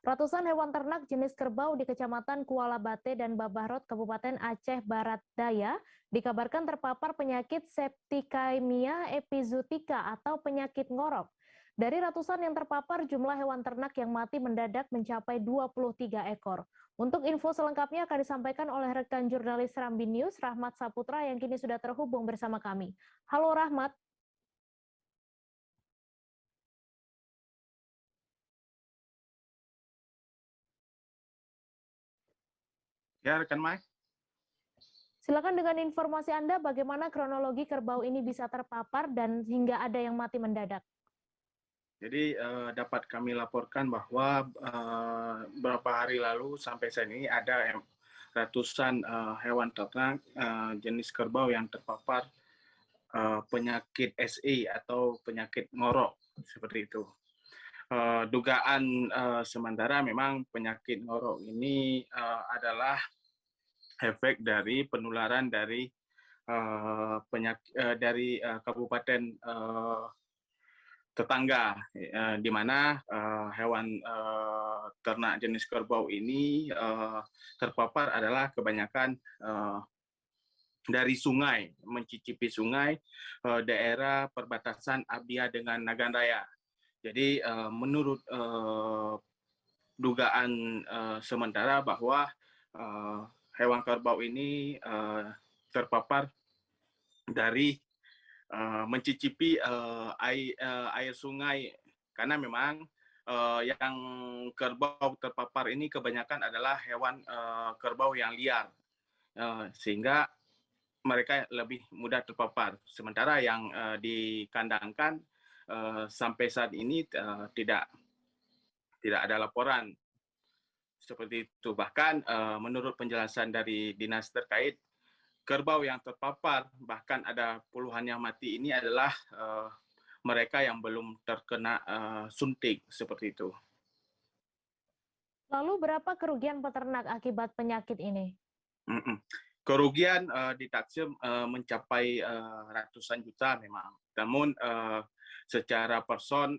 Ratusan hewan ternak jenis kerbau di Kecamatan Kuala Bate dan Babarot, Kabupaten Aceh Barat Daya, dikabarkan terpapar penyakit Septicemia epizootica atau penyakit ngorok. Dari ratusan yang terpapar, jumlah hewan ternak yang mati mendadak mencapai 23 ekor. Untuk info selengkapnya akan disampaikan oleh rekan jurnalis Rambi News, Rahmat Saputra, yang kini sudah terhubung bersama kami. Halo Rahmat. Ya, rekan Mai. Silakan dengan informasi Anda, bagaimana kronologi kerbau ini bisa terpapar dan hingga ada yang mati mendadak. Jadi dapat kami laporkan bahwa beberapa hari lalu sampai saat ini ada ratusan hewan ternak jenis kerbau yang terpapar penyakit SE atau penyakit ngorok seperti itu. Dugaan sementara memang penyakit ngorok ini adalah efek dari penularan dari dari kabupaten tetangga, di mana hewan ternak jenis kerbau ini terpapar adalah kebanyakan dari sungai, mencicipi sungai daerah perbatasan Abia dengan Nagan Raya. Jadi menurut dugaan sementara bahwa hewan kerbau ini terpapar dari mencicipi air sungai, karena memang yang kerbau terpapar ini kebanyakan adalah hewan kerbau yang liar, sehingga mereka lebih mudah terpapar. Sementara yang dikandangkan sampai saat ini tidak ada laporan seperti itu. Bahkan menurut penjelasan dari dinas terkait, kerbau yang terpapar, bahkan ada puluhan yang mati ini adalah mereka yang belum terkena suntik, seperti itu. Lalu berapa kerugian peternak akibat penyakit ini? Kerugian ditaksir mencapai ratusan juta memang. Namun secara person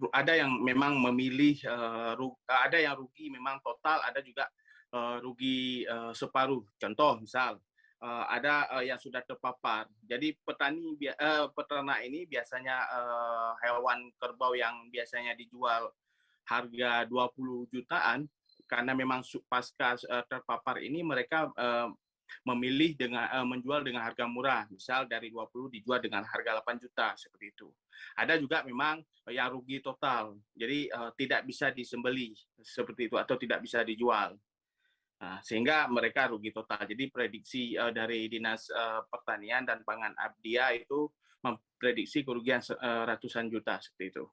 ada yang memang memilih, ada yang rugi memang total, ada juga rugi separuh. Contoh misal ada yang sudah terpapar. Jadi peternak ini biasanya hewan kerbau yang biasanya dijual harga 20 jutaan, karena memang pasca terpapar ini mereka memilih dengan menjual dengan harga murah, misal dari 20 dijual dengan harga 8 juta seperti itu. Ada juga memang yang rugi total, jadi tidak bisa disembelih seperti itu atau tidak bisa dijual. Nah, sehingga mereka rugi total. Jadi prediksi dari Dinas Pertanian dan Pangan Abdia itu memprediksi kerugian ratusan juta seperti itu.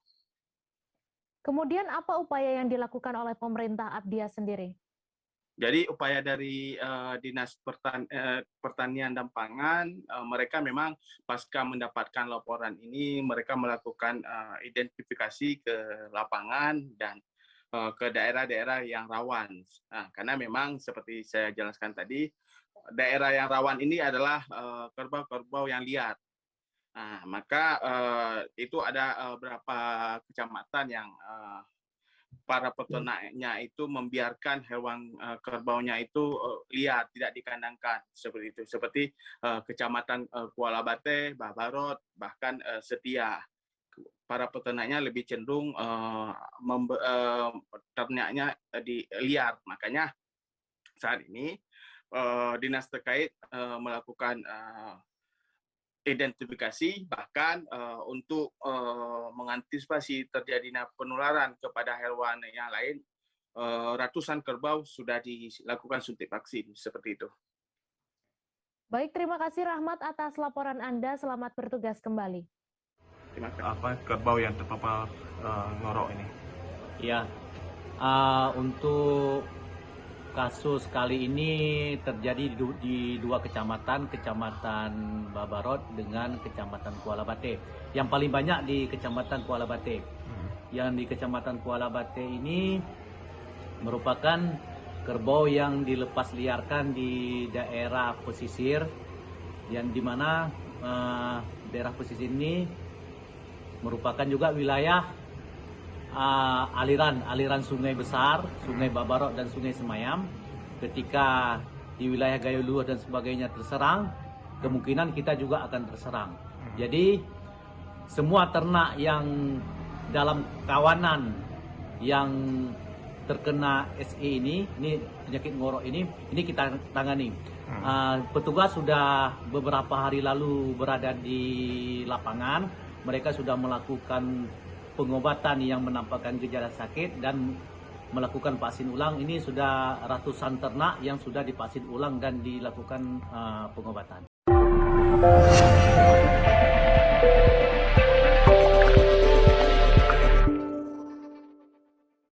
Kemudian apa upaya yang dilakukan oleh pemerintah Abdia sendiri? Jadi upaya dari Dinas Pertanian dan Pangan, mereka memang pasca mendapatkan laporan ini, mereka melakukan identifikasi ke lapangan dan ke daerah-daerah yang rawan. Nah, karena memang seperti saya jelaskan tadi, daerah yang rawan ini adalah kerbau-kerbau yang liar. Nah, maka itu ada beberapa kecamatan yang para peternaknya itu membiarkan hewan kerbaunya itu liar, tidak dikandangkan seperti itu. Seperti Kecamatan Kuala Bate, Babarot, bahkan Setia. Para peternaknya lebih cenderung ternaknya di liar. Makanya saat ini dinas terkait melakukan identifikasi, bahkan untuk mengantisipasi terjadinya penularan kepada hewan yang lain, ratusan kerbau sudah dilakukan suntik vaksin seperti itu. Baik, terima kasih Rahmat atas laporan Anda. Selamat bertugas kembali. Terima kasih. Kerbau yang terpapar ngorok ini? Ya, untuk kasus kali ini terjadi di dua kecamatan, Kecamatan Babarot dengan Kecamatan Kuala Bate. Yang paling banyak di Kecamatan Kuala Bate. Yang di Kecamatan Kuala Bate ini merupakan kerbau yang dilepas liarkan di daerah pesisir, yang dimana daerah pesisir ini merupakan juga wilayah aliran sungai besar, Sungai Babarot dan Sungai Semayam. Ketika di wilayah Gayo Luhur dan sebagainya terserang, kemungkinan kita juga akan terserang. Jadi semua ternak yang dalam kawanan yang terkena SE ini penyakit ngorok ini kita tangani. Petugas sudah beberapa hari lalu berada di lapangan. Mereka sudah melakukan pengobatan yang menampakkan gejala sakit dan melakukan vaksin ulang. Ini sudah ratusan ternak yang sudah divaksin ulang dan dilakukan pengobatan.